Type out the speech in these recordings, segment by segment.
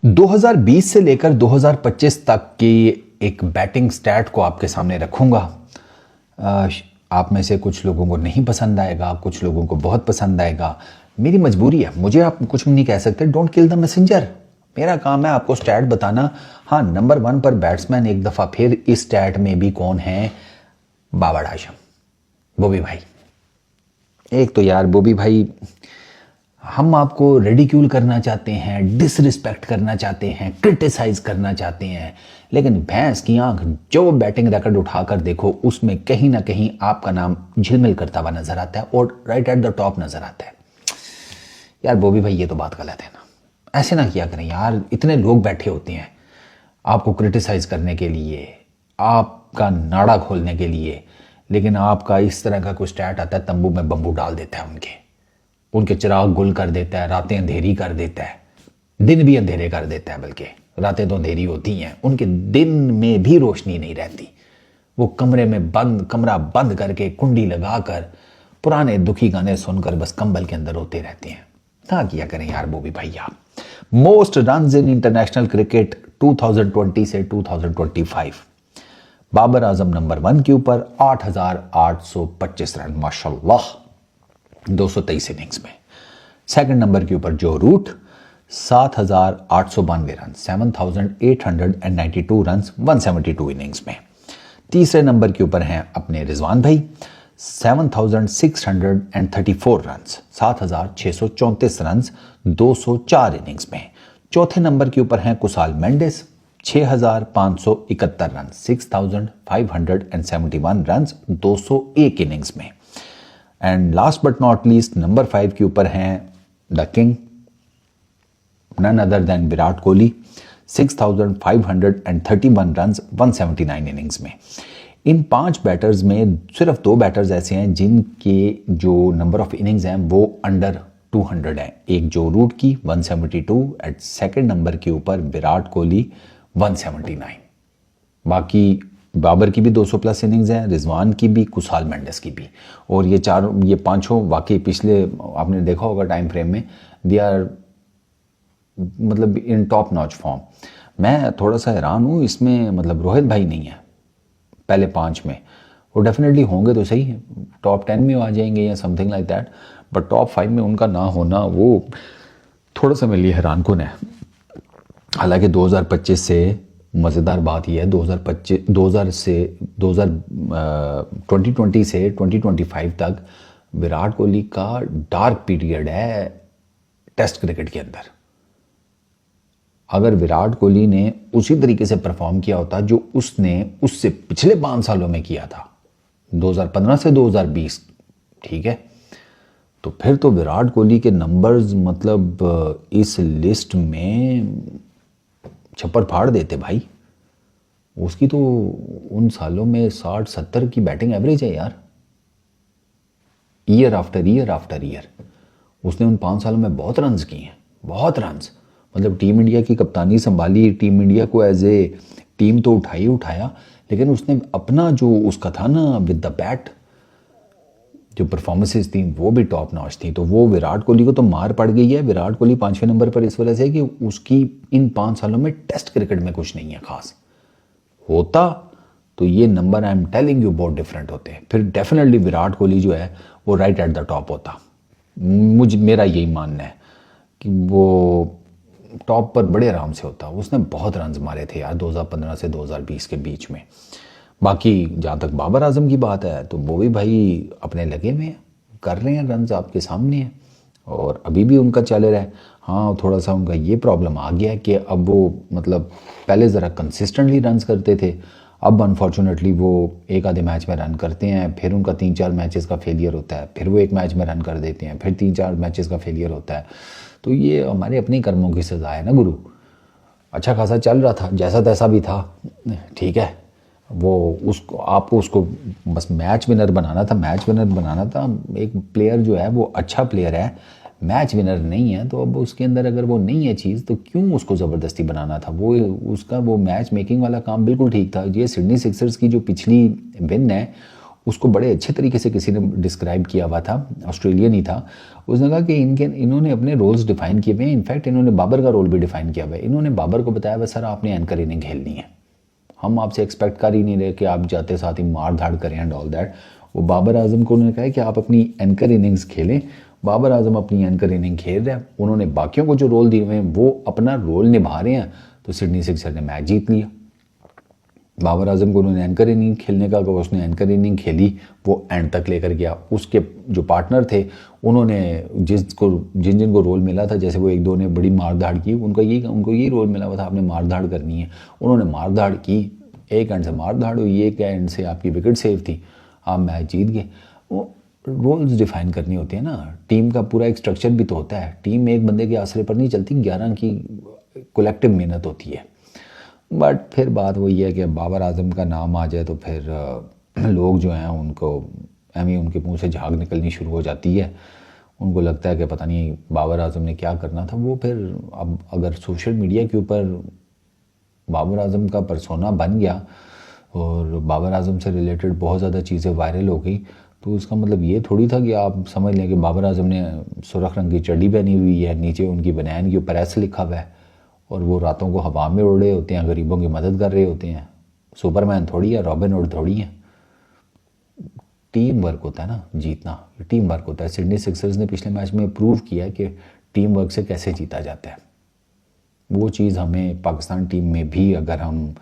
2020 से लेकर 2025 तक की एक बैटिंग स्टैट को आपके सामने रखूंगा। आप में से कुछ लोगों को नहीं पसंद आएगा, कुछ लोगों को बहुत पसंद आएगा। मेरी मजबूरी है, मुझे आप कुछ नहीं कह सकते। Don't kill the messenger. मेरा काम है आपको स्टैट बताना। हाँ, नंबर 1 पर बैट्समैन एक दफ़ा फिर इस स्टैट में भी कौन है? बाबर आजम, बॉबी भाई। एक तो यार बॉबी भाई, हम आपको रेडिक्यूल करना चाहते हैं, डिसरिस्पेक्ट करना चाहते हैं, क्रिटिसाइज करना चाहते हैं, लेकिन भैंस की आंख जो बैटिंग रिकॉर्ड उठाकर देखो उसमें कहीं ना कहीं आपका नाम झिलमिल करता हुआ नजर आता है और राइट एट द टॉप नजर आता है। यार बॉबी भाई, ये तो बात गलत है ना। ऐसे ना किया करें यार। इतने लोग बैठे होते हैं आपको क्रिटिसाइज करने के लिए, आपका नाड़ा खोलने के लिए, लेकिन आपका इस तरह का कोई स्टैट आता है, तंबू में बम्बू डाल देता है, उनके चिराग गुल कर देता है, रातें अंधेरी कर देता है, दिन भी अंधेरे कर देता है। बल्कि रातें तो अंधेरी होती हैं, उनके दिन में भी रोशनी नहीं रहती। वो कमरा बंद करके कुंडी लगाकर पुराने दुखी गाने सुनकर बस कंबल के अंदर होते रहते हैं। ना किया करें यार बॉबी भैया। Most runs in international cricket 2020 से 2025, बाबर आजम नंबर 1 के ऊपर 8,825 रन, माशाल्लाह, 223 इनिंग्स में। सेकंड नंबर के ऊपर जो रूट 7,892 रन, 7,892 रन, 172 इनिंग्स में। तीसरे नंबर के ऊपर हैं अपने रिजवान भाई, 7,634 रन, 7,634 रन, 204 इनिंग्स में। चौथे नंबर के ऊपर हैं Kusal Mendis, 6,571 run, 6,571 run, 201 innings में। And last but not least number 5 के ऊपर हैं the king, none other than Virat Kohli, 6,531 run, 179 innings में। इन 5 बैटर्स में सिर्फ 2 बैटर्स ऐसे हैं जिनके जो नंबर ऑफ इनिंग्स हैं वो अंडर 200 है। एक जो रूट की 172, एट सेकेंड नंबर के ऊपर विराट कोहली 179। बाकी बाबर की भी 200 प्लस इनिंग्स हैं, रिजवान की भी, कुसाल मेंडिस की भी। और ये पांचों वाकई पिछले आपने देखा होगा टाइम फ्रेम में, दे आर मतलब इन टॉप नॉच फॉर्म। मैं थोड़ा सा हैरान हूँ इसमें, मतलब रोहित भाई नहीं है पहले 5 में। वो डेफिनेटली होंगे तो सही है, टॉप 10 में आ जाएंगे या something like that, but top 5 में उनका ना होना वो थोड़ा सा मेरे लिए हैरान कुन है। हालांकि 2025 से मज़ेदार बात यह है, 2020 से 2020 से 2025 तक विराट कोहली का डार्क पीरियड है टेस्ट क्रिकेट के अंदर। अगर विराट कोहली ने उसी तरीके से परफॉर्म किया होता जो उसने उससे पिछले 5 सालों में किया था, 2015 से 2020, ठीक है, तो फिर तो विराट कोहली के नंबर्स मतलब इस लिस्ट में छप्पर फाड़ देते भाई। उसकी तो उन सालों में 60-70 की बैटिंग एवरेज है यार, year after year after year. उसने उन 5 सालों में बहुत रन्स किए हैं, बहुत रन्स। मतलब टीम इंडिया की कप्तानी संभाली, टीम इंडिया को एज ए टीम तो उठाया, लेकिन उसने अपना जो उसका था ना विद द बैट, जो परफॉर्मेंसेस थी वो भी टॉप नॉच थी। तो वो विराट कोहली को तो मार पड़ गई है। विराट कोहली 5वें नंबर पर इस वजह से कि उसकी इन 5 सालों में टेस्ट क्रिकेट में कुछ नहीं है खास। होता तो ये number I am telling you बहुत डिफरेंट होते हैं। फिर डेफिनेटली विराट कोहली जो है वो राइट एट द टॉप होता। मेरा यही मानना है कि वो टॉप पर बड़े आराम से होता। उसने बहुत रन मारे थे यार 2015 से 2020 के बीच में। बाकी जहाँ तक बाबर आजम की बात है तो वो भी भाई अपने लगे में कर रहे हैं, रन्स आपके सामने हैं और अभी भी उनका चल रहा है। हाँ, थोड़ा सा उनका ये प्रॉब्लम आ गया है कि अब वो मतलब पहले ज़रा कंसिस्टेंटली रन्स करते थे, अब अनफॉर्चुनेटली वो एक आधे मैच में रन करते हैं, फिर उनका 3-4 मैचेस का फेलियर होता है, फिर वो एक मैच में रन कर देते हैं, फिर 3-4 मैचेस का फेलियर होता है। तो ये हमारे अपने कर्मों की सज़ा है ना गुरु। अच्छा खासा चल रहा था, जैसा तैसा भी था, ठीक है। वो उसको आपको उसको बस मैच विनर बनाना था। एक प्लेयर जो है वो अच्छा प्लेयर है, मैच विनर नहीं है, तो अब उसके अंदर अगर वो नहीं है चीज़ तो क्यों उसको ज़बरदस्ती बनाना था। वो उसका वो मैच मेकिंग वाला काम बिल्कुल ठीक था। ये सिडनी सिक्सर्स की जो पिछली विन है उसको बड़े अच्छे तरीके से किसी ने डिस्क्राइब किया हुआ था, ऑस्ट्रेलियन ही था। उसने कहा कि इन्होंने अपने रोल्स डिफाइन किए हुए हैं। इनफैक्ट इन्होंने बाबर का रोल भी डिफाइन किया हुआ है। इन्होंने बाबर को बताया हुआ सर आपने एंकर इनिंग खेलनी है, हम आपसे एक्सपेक्ट कर ही नहीं रहे कि आप जाते साथ ही मार धाड़ करें एंड ऑल दैट। वो बाबर आजम को उन्होंने कहा है कि आप अपनी एंकर इनिंग्स खेलें। बाबर आजम अपनी एंकर इनिंग खेल रहे हैं, उन्होंने बाकियों को जो रोल दिए हुए हैं वो अपना रोल निभा रहे हैं, तो सिडनी सिक्सर ने मैच जीत लिया। बाबर आजम को उन्होंने एंकर इनिंग खेलने का, उसने एंकर इनिंग खेली, वो एंड तक लेकर गया। उसके जो पार्टनर थे उन्होंने जिन जिनको रोल मिला था, जैसे वो एक दो ने बड़ी मारधाड़ की, उनको यही रोल मिला हुआ था आपने मारधाड़ करनी है। उन्होंने मारधाड़ की, एक एंड से मारधाड़ हुई, एक एंड से आपकी विकेट सेव थी, आप मैच जीत गए। वो रोल्स डिफाइन करनी होती है ना, टीम का पूरा एक स्ट्रक्चर भी तो होता है। टीम एक बंदे के आसरे पर नहीं चलती, 11 की कलेक्टिव मेहनत होती है। बट फिर बात वही है कि बाबर आजम का नाम आ जाए तो फिर लोग जो हैं उनको उनके मुंह से झाग निकलनी शुरू हो जाती है। उनको लगता है कि पता नहीं बाबर आजम ने क्या करना था। वो फिर अब अगर सोशल मीडिया के ऊपर बाबर आजम का परसोना बन गया और बाबर आजम से रिलेटेड बहुत ज़्यादा चीज़ें वायरल हो गई, तो उसका मतलब ये थोड़ी था कि आप समझ लें कि बाबर आजम ने सुर्ख रंग की चड्डी पहनी हुई है, नीचे उनकी बनैन के ऊपर ऐसे लिखा हुआ है और वो रातों को हवा में उड़ रहे होते हैं, गरीबों की मदद कर रहे होते हैं। सुपरमैन थोड़ी है, रॉबिन हुड थोड़ी है। टीम वर्क होता है ना जीतना, टीम वर्क होता है। सिडनी सिक्सर्स ने पिछले मैच में प्रूव किया है कि टीम वर्क से कैसे जीता जाता है। वो चीज़ हमें पाकिस्तान टीम में भी अगर हम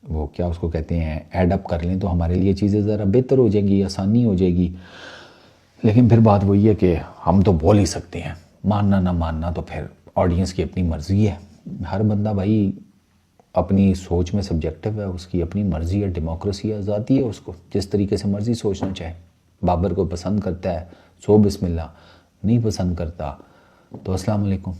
वो क्या उसको कहते हैं ऐड अप कर लें तो हमारे लिए चीज़ें ज़रा बेहतर हो जाएंगी, आसानी हो जाएगी। लेकिन फिर बात वही है कि हम तो बोल ही सकते हैं, मानना ना मानना तो फिर ऑडियंस की अपनी मर्ज़ी है। हर बंदा भाई अपनी सोच में सब्जेक्टिव है, उसकी अपनी मर्ज़ी है, डेमोक्रेसी है, आज़ादी है, उसको जिस तरीके से मर्ज़ी सोचना चाहे। बाबर को पसंद करता है सो बिस्मिल्लाह, नहीं पसंद करता तो अस्सलाम वालेकुम।